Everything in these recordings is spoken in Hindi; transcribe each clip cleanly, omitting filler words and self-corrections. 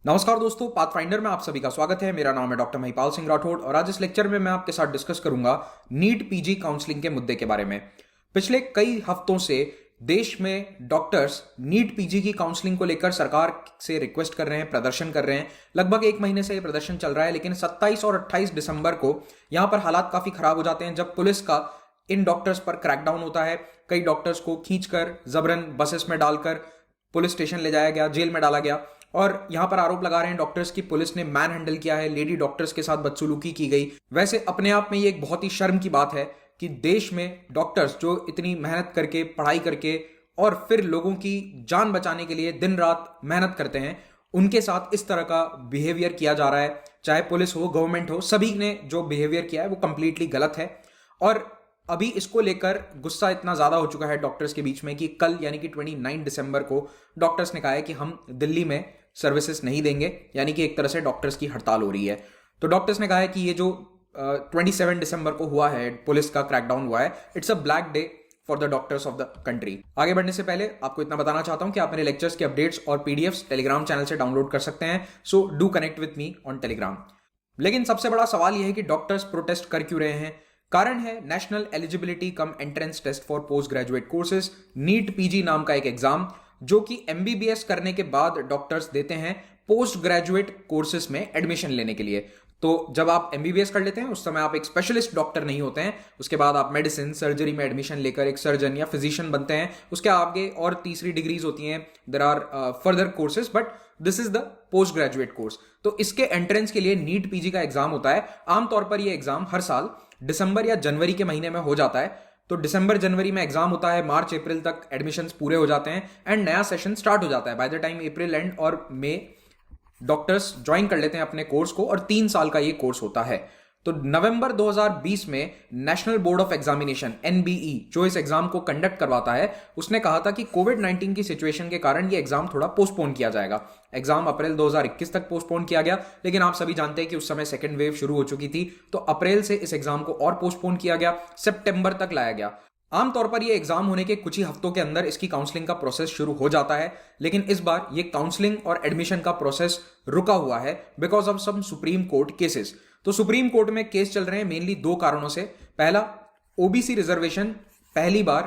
नमस्कार दोस्तों, पाथफाइंडर में आप सभी का स्वागत है। मेरा नाम है डॉक्टर महिपाल सिंह राठौड़ और आज इस लेक्चर में मैं आपके साथ डिस्कस करूंगा नीट पीजी काउंसलिंग के मुद्दे के बारे में। पिछले कई हफ्तों से देश में डॉक्टर्स नीट पीजी की काउंसलिंग को लेकर सरकार से रिक्वेस्ट कर रहे हैं, प्रदर्शन कर रहे हैं। लगभग एक महीने से ये प्रदर्शन चल रहा है, लेकिन 27 और 28 दिसंबर को यहां पर हालात काफी खराब हो जाते हैं जब पुलिस का इन डॉक्टर्स पर क्रैकडाउन होता है। कई डॉक्टर्स को खींचकर जबरन बसेस में डालकर पुलिस स्टेशन ले जाया गया, जेल में डाला गया। और यहां पर आरोप लगा रहे हैं डॉक्टर्स की पुलिस ने मैन हैंडल किया है, लेडी डॉक्टर्स के साथ बदसलूकी की गई। वैसे अपने आप में ये एक बहुत ही शर्म की बात है कि देश में डॉक्टर्स जो इतनी मेहनत करके, पढ़ाई करके और फिर लोगों की जान बचाने के लिए दिन रात मेहनत करते हैं, उनके साथ इस तरह का बिहेवियर किया जा रहा है। चाहे पुलिस हो, गवर्नमेंट हो, सभी ने जो बिहेवियर किया है वो कंप्लीटली गलत है। और अभी इसको लेकर गुस्सा इतना ज्यादा हो चुका है डॉक्टर्स के बीच में कि कल यानी कि 29 दिसंबर को डॉक्टर्स ने कहा है कि हम दिल्ली में सर्विसेज नहीं देंगे, यानी कि एक तरह से डॉक्टर्स की हड़ताल हो रही है। तो डॉक्टर्स ने कहा है कि ये जो 27 दिसंबर को हुआ है, पुलिस का क्रैकडाउन हुआ है, it's a black day for the doctors of the country. आगे बढ़ने से पहले आपको इतना बताना चाहता हूं कि आप मेरे लेक्चर्स के अपडेट्स और पीडीएफ्स टेलीग्राम चैनल से डाउनलोड कर सकते हैं, so do connect with me on Telegram. लेकिन सबसे बड़ा सवाल यह है कि डॉक्टर्स प्रोटेस्ट कर क्यों रहे हैं। कारण है national eligibility cum entrance test for post graduate courses, NEET PG नाम का एक एग्जाम जो कि एमबीबीएस करने के बाद डॉक्टर्स देते हैं पोस्ट ग्रेजुएट कोर्सेज में एडमिशन लेने के लिए। तो जब आप एमबीबीएस कर लेते हैं उस समय आप एक स्पेशलिस्ट डॉक्टर नहीं होते हैं। उसके बाद आप मेडिसिन, सर्जरी में एडमिशन लेकर एक सर्जन या फिजिशियन बनते हैं। उसके आगे और तीसरी डिग्रीज होती हैं, there are further courses, but this is the post graduate course. तो इसके एंट्रेंस के लिए नीट पीजी का एग्जाम होता है। आमतौर पर यह एग्जाम हर साल दिसंबर या जनवरी के महीने में हो जाता है। तो दिसंबर जनवरी में एग्जाम होता है, मार्च अप्रैल तक एडमिशन्स पूरे हो जाते हैं एंड नया सेशन स्टार्ट हो जाता है। By the time April and और मई डॉक्टर्स ज्वाइन कर लेते हैं अपने कोर्स को और 3 साल का ये कोर्स होता है। तो नवंबर 2020 में national board of examination NBE जो इस एग्जाम को कंडक्ट करवाता है, उसने कहा था कि कोविड-19 की सिचुएशन के कारण ये एग्जाम थोड़ा पोस्टपोन किया जाएगा। एग्जाम अप्रैल 2021 तक पोस्टपोन किया गया, लेकिन आप सभी जानते हैं कि उस समय सेकेंड वेव शुरू हो चुकी थी, तो अप्रैल से इस एग्जाम को और पोस्टपोन किया गया, सितंबर तक लाया गया। आमतौर पर यह एग्जाम होने के कुछ ही हफ्तों के अंदर इसकी काउंसलिंग का प्रोसेस शुरू हो जाता है, लेकिन इस बार ये काउंसलिंग और एडमिशन का प्रोसेस रुका हुआ है because of some supreme court cases. तो सुप्रीम कोर्ट में केस चल रहे हैं मेनली 2 कारणों से। पहला, ओबीसी रिजर्वेशन पहली बार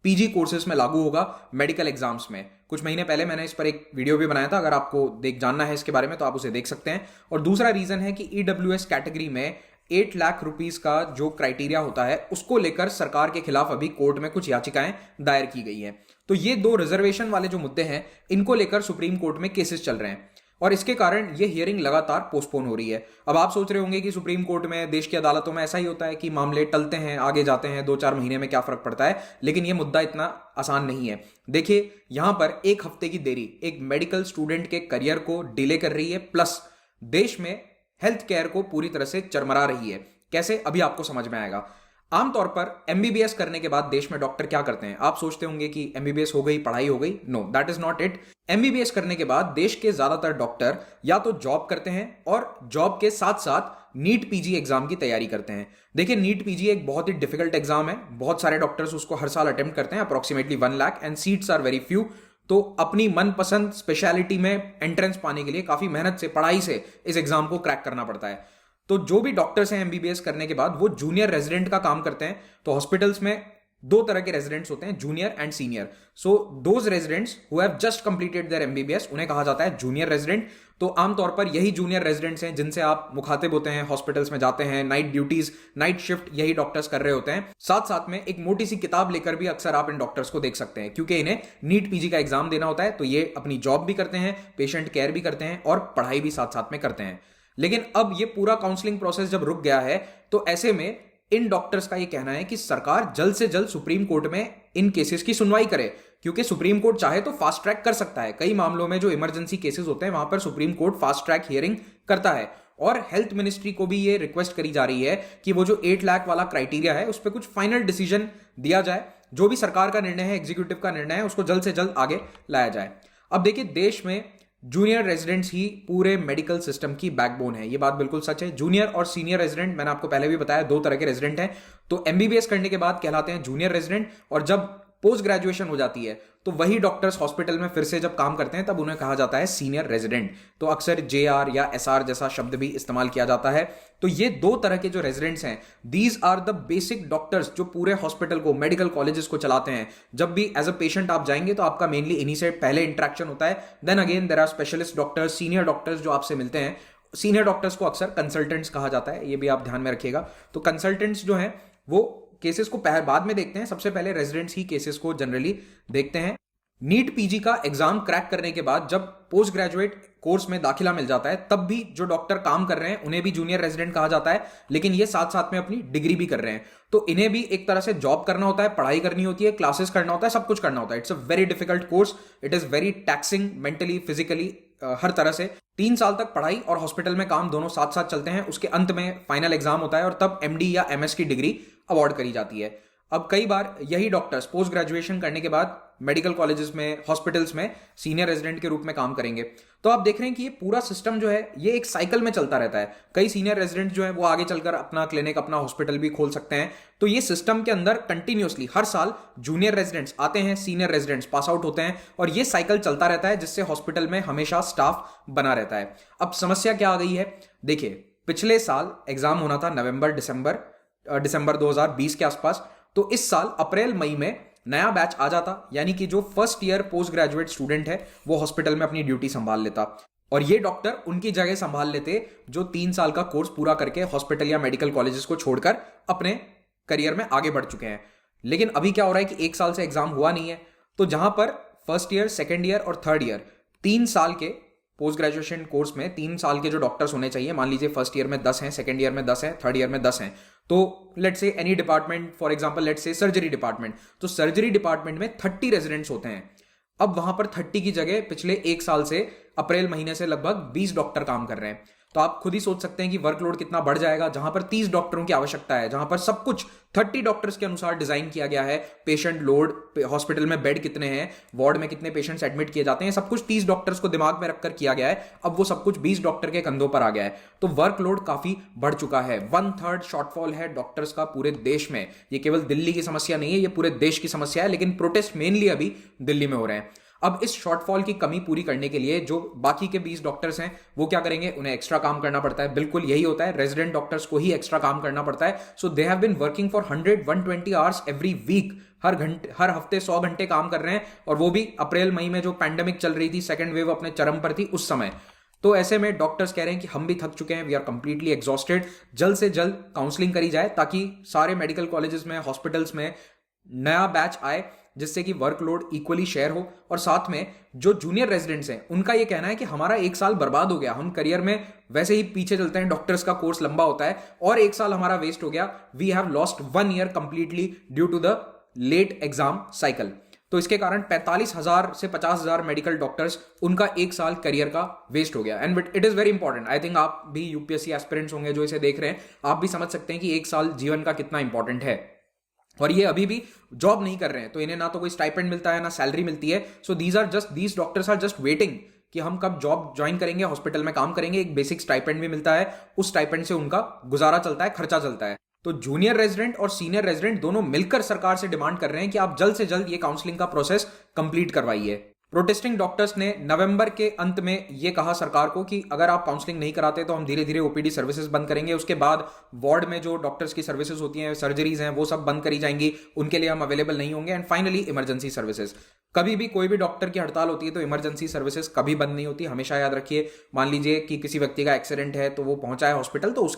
पीजी कोर्सेज में लागू होगा मेडिकल एग्जाम्स में। कुछ महीने पहले मैंने इस पर एक वीडियो भी बनाया था, अगर आपको जानना है इसके बारे में तो आप उसे देख सकते हैं। और दूसरा रीजन है कि ईडब्ल्यूएस कैटेगरी में 8 लाख रुपीस का जो क्राइटेरिया होता है उसको लेकर सरकार के खिलाफ अभी कोर्ट में कुछ याचिकाएं दायर की गई हैं। तो ये 2 रिजर्वेशन वाले जो मुद्दे हैं, इनको लेकर सुप्रीम कोर्ट में केसेस चल रहे हैं और इसके कारण ये हियरिंग लगातार पोस्टपोन हो रही है। अब आप सोच रहे होंगे कि सुप्रीम कोर्ट में, देश की अदालतों में ऐसा ही होता है कि मामले टलते हैं, आगे जाते हैं, 2-4 महीने में क्या फर्क पड़ता है, लेकिन ये मुद्दा इतना आसान नहीं है। देखिए, यहां पर 1 हफ्ते की देरी एक मेडिकल स्टूडेंट के करियर को डिले कर रही है, प्लस देश में हेल्थ केयर को पूरी तरह से चरमरा रही है। कैसे, अभी आपको समझ में आएगा। आमतौर पर एमबीबीएस करने के बाद देश में डॉक्टर क्या करते हैं? आप सोचते होंगे कि एमबीबीएस हो गई, पढ़ाई हो गई। No, that is not it. MBBS करने के बाद देश के ज्यादातर डॉक्टर या तो जॉब करते हैं और जॉब के साथ साथ नीट पीजी एग्जाम की तैयारी करते हैं। देखिए, नीट पीजी एक बहुत ही डिफिकल्ट एग्जाम है। बहुत सारे डॉक्टर्स उसको हर साल अटेम्प्ट करते हैं, approximately 1 lakh, and seats are very few. तो अपनी मनपसंद स्पेशलिटी में एंट्रेंस पाने के लिए काफी मेहनत से, पढ़ाई से इस एग्जाम को क्रैक करना पड़ता है। तो जो भी डॉक्टर्स हैं एमबीबीएस करने के बाद, वो जूनियर रेजिडेंट का काम करते हैं। तो हॉस्पिटल्स में 2 तरह के रेजिडेंट्स होते हैं, junior and senior. So those residents who have just completed there MBBS, उन्हें कहा जाता है जूनियर रेजिडेंट। तो आमतौर पर यही जूनियर रेजिडेंट्स हैं जिनसे आप मुखातिब होते हैं, हॉस्पिटल्स में जाते हैं, नाइट ड्यूटीज, नाइट शिफ्ट यही डॉक्टर्स कर रहे होते हैं। साथ साथ में एक मोटी सी किताब लेकर भी अक्सर आप इन डॉक्टर्स को देख सकते हैं, क्योंकि इन्हें नीट पीजी का एग्जाम देना होता है। तो ये अपनी जॉब भी करते हैं, पेशेंट केयर भी करते हैं और पढ़ाई भी साथ साथ में करते हैं। लेकिन अब ये पूरा काउंसलिंग प्रोसेस जब रुक गया है, तो ऐसे में इन डॉक्टर्स का ये कहना है कि सरकार जल्द से जल्द सुप्रीम कोर्ट में इन केसेस की सुनवाई करे, क्योंकि सुप्रीम कोर्ट चाहे तो फास्ट ट्रैक कर सकता है। कई मामलों में जो इमरजेंसी केसेस होते हैं वहां पर supreme court fast track hearing करता है। और हेल्थ मिनिस्ट्री को भी ये रिक्वेस्ट करी जा रही है कि वो जो 8 लाख वाला क्राइटेरिया है उस पर कुछ फाइनल डिसीजन दिया जाए। जो भी सरकार का निर्णय है, एग्जीक्यूटिव का निर्णय है, उसको जल्द से जल्द आगे लाया जाए। अब देखिए, देश में जूनियर रेजिडेंट्स ही पूरे मेडिकल सिस्टम की बैकबोन है। ये बात बिल्कुल सच है। जूनियर और सीनियर रेजिडेंट, मैंने आपको पहले भी बताया, 2 तरह के रेजिडेंट हैं। तो एमबीबीएस करने के बाद कहलाते हैं जूनियर रेजिडेंट, और जब पोस्ट ग्रेजुएशन हो जाती है तो वही डॉक्टर्स हॉस्पिटल में फिर से जब काम करते हैं तब उन्हें कहा जाता है सीनियर रेजिडेंट। तो अक्सर JR या SR जैसा शब्द भी इस्तेमाल किया जाता है। तो ये दो तरह के जो रेजिडेंट्स हैं, these are the basic doctors जो पूरे हॉस्पिटल को, मेडिकल कॉलेजेस को चलाते हैं। जब भी एज अ पेशेंट आप जाएंगे तो आपका मेनली इन्हीं से पहले इंटरेक्शन होता है। Then again there are specialist doctors, senior doctors जो आपसे मिलते हैं। सीनियर डॉक्टर्स को अक्सर कंसल्टेंट्स कहा जाता है, ये भी आप ध्यान में रखिएगा। तो कंसल्टेंट्स जो हैं वो केसेस को बाद में देखते हैं, सबसे पहले रेजिडेंट्स ही केसेस को जनरली देखते हैं। नीट PG का एग्जाम क्रैक करने के बाद जब पोस्ट ग्रेजुएट कोर्स में दाखिला मिल जाता है तब भी जो डॉक्टर काम कर रहे हैं उन्हें भी जूनियर रेजिडेंट कहा जाता है, लेकिन ये साथ साथ में अपनी डिग्री भी कर रहे हैं। तो इन्हें भी एक तरह से जॉब करना होता है, पढ़ाई करनी होती है, क्लासेस करना होता है, सब कुछ करना होता है। It's a very difficult course, it is very taxing mentally, physically, हर तरह से। 3 साल तक पढ़ाई और हॉस्पिटल में काम दोनों साथ साथ चलते हैं। उसके अंत में फाइनल एग्जाम होता है और तब MD या MS की डिग्री अवार्ड करी जाती है। अब कई बार यही डॉक्टर्स पोस्ट ग्रेजुएशन करने के बाद मेडिकल कॉलेजेस में, हॉस्पिटल्स में सीनियर रेजिडेंट के रूप में काम करेंगे। तो आप देख रहे हैं कि ये पूरा सिस्टम जो है ये एक साइकिल में चलता रहता है। कई सीनियर रेजिडेंट जो है वो आगे चलकर अपना क्लिनिक, अपना हॉस्पिटल भी खोल सकते हैं। तो ये सिस्टम के अंदर कंटिन्यूअसली हर साल जूनियर रेजिडेंट्स आते हैं, सीनियर रेजिडेंट्स पास आउट होते हैं और ये साइकिल चलता रहता है, जिससे हॉस्पिटल में हमेशा स्टाफ बना रहता है। अब समस्या क्या आ गई है, देखिए पिछले साल एग्जाम होना था दिसंबर 2020 के आसपास। तो इस साल अप्रैल मई में नया बैच आ जाता, यानी कि जो first year post graduate student है वो हॉस्पिटल में अपनी ड्यूटी संभाल लेता और ये डॉक्टर उनकी जगह संभाल लेते जो 3 साल का कोर्स पूरा करके हॉस्पिटल या मेडिकल कॉलेजेस को छोड़कर अपने करियर में आगे बढ़ चुके हैं। लेकिन अभी क्या हो रहा है कि 1 साल से एग्जाम हुआ नहीं है, तो जहां पर फर्स्ट ईयर, सेकेंड ईयर और थर्ड ईयर 3 साल के पोस्ट ग्रेजुएशन कोर्स में 3 साल के जो डॉक्टर्स होने चाहिए, मान लीजिए फर्स्ट ईयर में 10 हैं, सेकेंड ईयर में 10 हैं, थर्ड ईयर में 10 हैं। तो let's say any department, for example let's say surgery department, तो सर्जरी डिपार्टमेंट में 30 रेजिडेंट्स होते हैं। अब वहां पर 30 की जगह पिछले 1 साल से अप्रैल महीने से लगभग 20 डॉक्टर काम कर रहे हैं। तो आप खुद ही सोच सकते हैं कि वर्कलोड कितना बढ़ जाएगा। जहां पर 30 डॉक्टरों की आवश्यकता है, जहां पर सब कुछ 30 डॉक्टर्स के अनुसार डिजाइन किया गया है, पेशेंट लोड, हॉस्पिटल में बेड कितने हैं, वार्ड में कितने पेशेंट्स एडमिट किए जाते हैं, सब कुछ 30 डॉक्टर्स को दिमाग में रखकर किया गया है। अब वो सब कुछ 20 डॉक्टर के कंधों पर आ गया है। तो वर्कलोड काफी बढ़ चुका है। 1/3 शॉर्टफॉल है डॉक्टर्स का पूरे देश में। ये केवल दिल्ली की समस्या नहीं है, ये पूरे देश की समस्या है, लेकिन प्रोटेस्ट मेनली अभी दिल्ली में हो रहे हैं। अब इस शॉर्टफॉल की कमी पूरी करने के लिए जो बाकी के 20 डॉक्टर्स हैं वो क्या करेंगे, उन्हें एक्स्ट्रा काम करना पड़ता है। बिल्कुल यही होता है, रेजिडेंट डॉक्टर्स को ही एक्स्ट्रा काम करना पड़ता है। So they have been working for 120 hours every week. हर हफ्ते 100 घंटे काम कर रहे हैं, और वो भी अप्रैल मई में जो पैंडेमिक चल रही थी, सेकेंड वेव अपने चरम पर थी उस समय। तो ऐसे में डॉक्टर्स कह रहे हैं कि हम भी थक चुके हैं, वी आर कंप्लीटली एग्जॉस्टेड। जल्द से जल्द काउंसलिंग करी जाए ताकि सारे मेडिकल कॉलेजेस में, हॉस्पिटल्स में नया बैच आए, जिससे कि वर्कलोड इक्वली शेयर हो। और साथ में जो जूनियर रेजिडेंट्स हैं उनका ये कहना है कि हमारा 1 साल बर्बाद हो गया, हम करियर में वैसे ही पीछे चलते हैं, डॉक्टर्स का कोर्स लंबा होता है और 1 साल हमारा वेस्ट हो गया। We have lost 1 year completely due to the late exam cycle. तो इसके कारण 45,000 से 50,000 मेडिकल डॉक्टर्स, उनका 1 साल करियर का वेस्ट हो गया। And it is very important. I think आप भी UPSC एस्पिरेंट्स होंगे जो इसे देख रहे हैं, आप भी समझ सकते हैं कि 1 साल जीवन का कितना इंपॉर्टेंट है। और ये अभी भी जॉब नहीं कर रहे हैं, तो इन्हें ना तो कोई स्टाइपेंड मिलता है ना सैलरी मिलती है। So these doctors are just waiting कि हम कब जॉब ज्वाइन करेंगे, हॉस्पिटल में काम करेंगे। एक बेसिक स्टाइपेंड भी मिलता है, उस स्टाइपेंड से उनका गुजारा चलता है, खर्चा चलता है। तो जूनियर रेजिडेंट और सीनियर रेजिडेंट दोनों मिलकर सरकार से डिमांड कर रहे हैं कि आप जल्द से जल्द ये काउंसलिंग का प्रोसेस कंप्लीट करवाइए। प्रोटेस्टिंग डॉक्टर्स ने नवंबर के अंत में यह कहा सरकार को कि अगर आप काउंसलिंग नहीं कराते तो हम धीरे धीरे OPD सर्विसेज बंद करेंगे। उसके बाद वार्ड में जो डॉक्टर्स की सर्विसेज होती हैं, सर्जरीज हैं, वो सब बंद करी जाएंगी, उनके लिए हम अवेलेबल नहीं होंगे। एंड फाइनली इमरजेंसी सर्विसेज, कभी भी कोई भी डॉक्टर की हड़ताल होती है तो इमरजेंसी सर्विसेज कभी बंद नहीं होती, हमेशा याद रखिए। मान लीजिए कि किसी व्यक्ति का एक्सीडेंट है तो वो पहुंचा है हॉस्पिटल, तो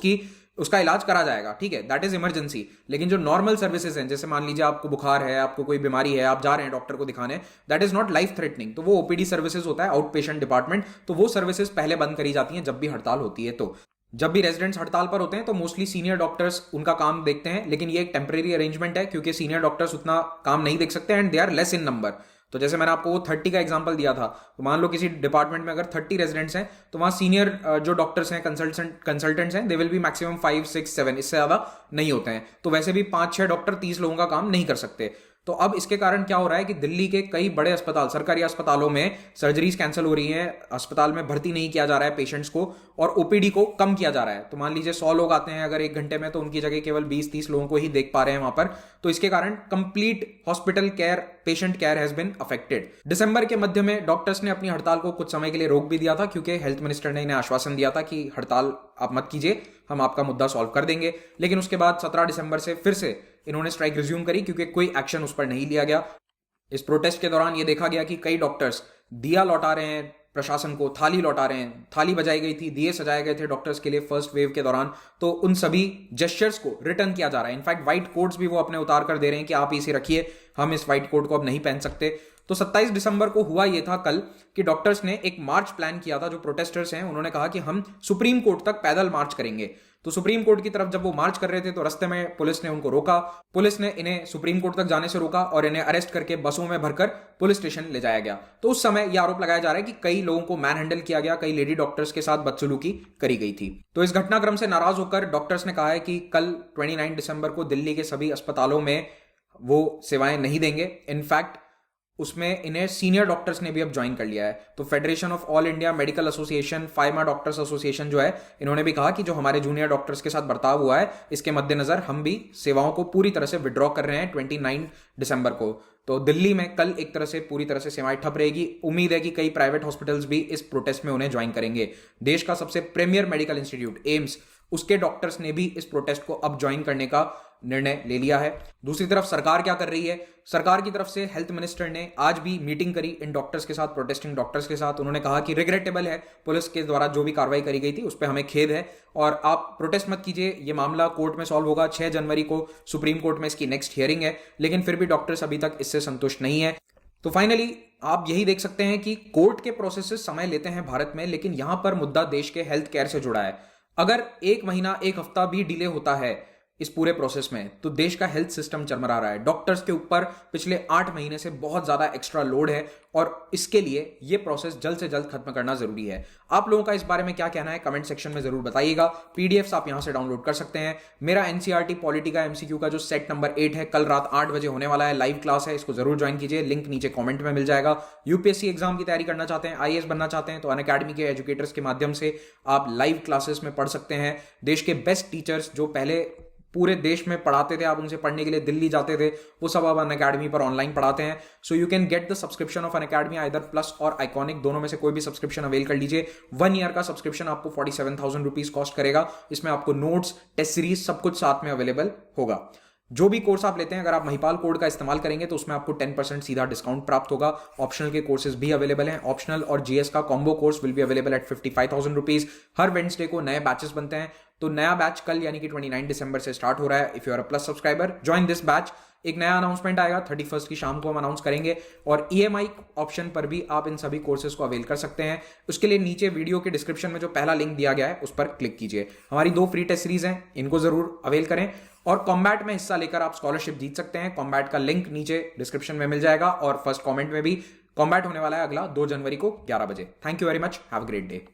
उसका इलाज करा जाएगा, ठीक है, दैट इज इमरजेंसी। लेकिन जो नॉर्मल सर्विसेज हैं, जैसे मान लीजिए आपको बुखार है, आपको कोई बीमारी है, आप जा रहे हैं डॉक्टर को दिखाने, that is not life threatening, तो वो OPD सर्विसेज होता है, आउट पेशेंट डिपार्टमेंट। तो वो सर्विसेज पहले बंद करी जाती हैं जब भी हड़ताल होती है। तो जब भी रेजिडेंट्स हड़ताल पर होते हैं तो मोस्टली सीनियर डॉक्टर्स उनका काम देखते हैं, लेकिन ये एक टेम्परेरी अरेंजमेंट है क्योंकि सीनियर डॉक्टर्स उतना काम नहीं देख सकते and they are less in number. तो जैसे मैंने आपको वो 30 का एग्जांपल दिया था, तो मान लो किसी डिपार्टमेंट में अगर 30 रेजिडेंट्स हैं तो वहां सीनियर जो डॉक्टर्स हैं, कंसल्टेंट्स हैं, दे विल बी मैक्सिमम 5, 6, 7, इससे ज्यादा नहीं होते हैं। तो वैसे भी 5-6 डॉक्टर 30 लोगों का काम नहीं कर सकते। तो अब इसके कारण क्या हो रहा है कि दिल्ली के कई बड़े अस्पताल, सरकारी अस्पतालों में सर्जरीज कैंसिल हो रही हैं, अस्पताल में भर्ती नहीं किया जा रहा है पेशेंट्स को, और ओपीडी को कम किया जा रहा है। तो मान लीजिए 100 लोग आते हैं अगर 1 घंटे में, तो उनकी जगह केवल 20-30 लोगों को ही देख पा रहे हैं वहां पर। तो इसके कारण complete hospital care, patient care has been affected. दिसंबर के मध्य में डॉक्टर्स ने अपनी हड़ताल को कुछ समय के लिए रोक भी दिया था, क्योंकि हेल्थ मिनिस्टर ने इन्हें आश्वासन दिया था कि हड़ताल आप मत कीजिए, हम आपका मुद्दा सॉल्व कर देंगे। लेकिन उसके बाद 17 दिसंबर से फिर से इन्होंने स्ट्राइक रिज्यूम करी, क्योंकि कोई एक्शन उस पर नहीं लिया गया। इस प्रोटेस्ट के दौरान यह देखा गया कि कई डॉक्टर्स दिया लौटा रहे हैं प्रशासन को, थाली लौटा रहे हैं, थाली बजाई गई थी, दिए सजाए गए थे डॉक्टर्स के लिए फर्स्ट वेव के दौरान। तो उन सभी जेस्चर्स को रिटर्न किया जा रहा है। इनफैक्ट व्हाइट कोट्स भी वो अपने उतार कर दे रहे हैं कि आप इसे रखिए, हम इस व्हाइट कोट को अब नहीं पहन सकते। तो 27 दिसंबर को हुआ यह था कल कि डॉक्टर्स ने एक मार्च प्लान किया था। जो प्रोटेस्टर्स हैं उन्होंने कहा कि हम सुप्रीम कोर्ट तक पैदल मार्च करेंगे। तो सुप्रीम कोर्ट की तरफ जब वो मार्च कर रहे थे तो रास्ते में पुलिस ने उनको रोका। पुलिस ने इन्हें सुप्रीम कोर्ट तक जाने से रोका और इन्हें अरेस्ट करके बसों में भरकर पुलिस स्टेशन ले जाया गया। तो उस समय यह आरोप लगाया जा रहा है कि कई लोगों को मैन हैंडल किया गया, कई लेडी डॉक्टर्स के साथ बदसलूकी करी गई थी। तो इस घटनाक्रम से नाराज होकर डॉक्टर्स ने कहा है कि कल 29 दिसंबर को दिल्ली के सभी अस्पतालों में वो सेवाएं नहीं देंगे। इनफैक्ट उसमें इन्हें सीनियर डॉक्टर्स ने भी अब ज्वाइन कर लिया है। तो federation of all India medical association, FAIMA doctors association जो है, इन्होंने भी कहा कि जो हमारे जूनियर डॉक्टर्स के साथ बर्ताव हुआ है, इसके मद्देनजर हम भी सेवाओं को पूरी तरह से विड्रॉ कर रहे हैं 29 दिसंबर को। तो दिल्ली में कल एक तरह से पूरी तरह से सेवाएं ठप रहेगी। उम्मीद है कि कई प्राइवेट हॉस्पिटल्स भी इस प्रोटेस्ट में उन्हें ज्वाइन करेंगे। देश का सबसे प्रीमियर मेडिकल इंस्टीट्यूट एम्स, उसके डॉक्टर्स ने भी इस प्रोटेस्ट को अब ज्वाइन करने का निर्णय ले लिया है। दूसरी तरफ सरकार क्या कर रही है? सरकार की तरफ से हेल्थ मिनिस्टर ने आज भी मीटिंग करी इन डॉक्टर्स के साथ, प्रोटेस्टिंग डॉक्टर्स के साथ। उन्होंने कहा कि रिग्रेटेबल है, पुलिस के द्वारा जो भी कार्रवाई करी गई थी उस पर हमें खेद है, और आप प्रोटेस्ट मत कीजिए, ये मामला कोर्ट में सॉल्व होगा। 6 जनवरी को सुप्रीम कोर्ट में इसकी नेक्स्ट हियरिंग है। लेकिन फिर भी डॉक्टर्स अभी तक इससे संतुष्ट नहीं है। तो फाइनली आप यही देख सकते हैं कि कोर्ट के प्रोसेसेस समय लेते हैं भारत में, लेकिन यहां पर मुद्दा देश के हेल्थ केयर से जुड़ा है। अगर 1 महीना 1 हफ्ता भी डिले होता है इस पूरे प्रोसेस में, तो देश का हेल्थ सिस्टम चरमरा रहा है। डॉक्टर्स के ऊपर पिछले 8 महीने से बहुत ज्यादा एक्स्ट्रा लोड है, और इसके लिए ये प्रोसेस जल्द से जल्द खत्म करना जरूरी है। आप लोगों का इस बारे में क्या कहना है कमेंट सेक्शन में जरूर बताइएगा। पीडीएफ्स आप यहां से डाउनलोड कर सकते हैं। मेरा एनसीईआरटी पॉलिटी का एमसीक्यू का जो सेट नंबर 8 है, कल रात 8 बजे होने वाला है, लाइव क्लास है, इसको जरूर ज्वाइन कीजिए। लिंक नीचे कॉमेंट में मिल जाएगा। यूपीएससी एग्जाम की तैयारी करना चाहते हैं, आईएएस बनना चाहते हैं, तो अनअकैडमी के एजुकेटर्स के माध्यम से आप लाइव क्लासेस में पढ़ सकते हैं। देश के बेस्ट टीचर्स जो पहले पूरे देश में पढ़ाते थे, आप उनसे पढ़ने के लिए दिल्ली जाते थे, वो सब अब अनअकैडमी पर ऑनलाइन पढ़ाते हैं। So you can get the subscription of Unacademy, either plus और आइकॉनिक, दोनों में से कोई भी सब्सक्रिप्शन अवेल कर लीजिए। 1 ईयर का सब्सक्रिप्शन आपको 47,000 रुपीज कॉस्ट करेगा। इसमें आपको नोट्स, टेस्ट सीरीज सब कुछ साथ में अवेलेबल होगा। जो भी कोर्स आप लेते हैं, अगर आप महिपाल कोड का इस्तेमाल करेंगे तो उसमें आपको 10% सीधा डिस्काउंट प्राप्त होगा। ऑप्शनल के कोर्सेज भी अवेलेबल हैं। ऑप्शनल और जीएस का combo course will be available at 55,000 rupees. Her Wednesday को नए बैचेस बनते हैं। तो नया बैच कल यानी कि 29 दिसंबर से स्टार्ट हो रहा है। If you are a plus subscriber, join this batch. एक नया अनाउंसमेंट आएगा 31 की शाम को हम अनाउंस करेंगे, और ईएमआई ऑप्शन पर भी आप इन सभी कोर्सेज को अवेल कर सकते हैं। उसके लिए नीचे वीडियो के डिस्क्रिप्शन में जो पहला लिंक दिया गया है उस पर क्लिक कीजिए। हमारी 2 फ्री टेस्ट सीरीज हैं, इनको जरूर अवेल करें। और कॉम्बैट में हिस्सा लेकर आप स्कॉलरशिप जीत सकते हैं। कॉम्बैट का लिंक नीचे डिस्क्रिप्शन में मिल जाएगा, और फर्स्ट कमेंट में भी। कॉम्बैट होने वाला है अगला 2 जनवरी को 11 बजे। Thank you very much, have a great day.